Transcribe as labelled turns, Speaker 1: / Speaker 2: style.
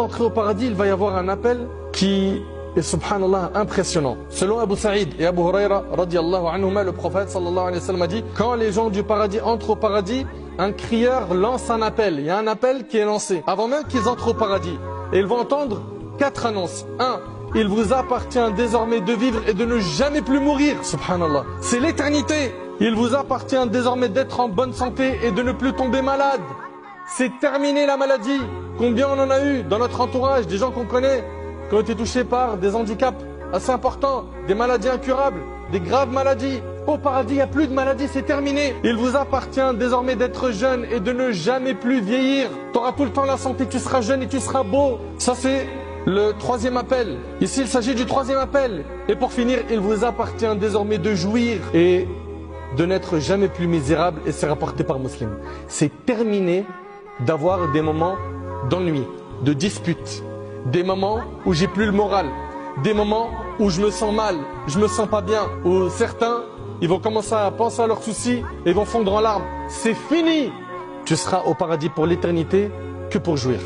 Speaker 1: Entrer au paradis, il va y avoir un appel qui est, subhanallah, impressionnant. Selon Abu Saïd et Abu Huraira, radiallahu anhuma, le prophète sallallahu alayhi wa sallam a dit, quand les gens du paradis entrent au paradis, un crieur lance un appel. Il y a un appel qui est lancé avant même qu'ils entrent au paradis. Et ils vont entendre 4 annonces. 1. Il vous appartient désormais de vivre et de ne jamais plus mourir. Subhanallah. C'est l'éternité. Il vous appartient désormais d'être en bonne santé et de ne plus tomber malade. C'est terminé la maladie. Combien on en a eu dans notre entourage, des gens qu'on connaît, qui ont été touchés par des handicaps assez importants, des maladies incurables, des graves maladies. Au paradis, il n'y a plus de maladies, c'est terminé. Il vous appartient désormais d'être jeune et de ne jamais plus vieillir. Tu auras tout le temps la santé, tu seras jeune et tu seras beau. Ça, c'est le 3e appel. Ici, il s'agit du 3e appel. Et pour finir, il vous appartient désormais de jouir et de n'être jamais plus misérable. Et c'est rapporté par Muslim. C'est terminé d'avoir des moments d'ennui, de dispute, des moments où j'ai plus le moral, des moments où je me sens mal, je me sens pas bien, où certains, ils vont commencer à penser à leurs soucis et vont fondre en larmes. C'est fini. Tu seras au paradis pour l'éternité que pour jouir.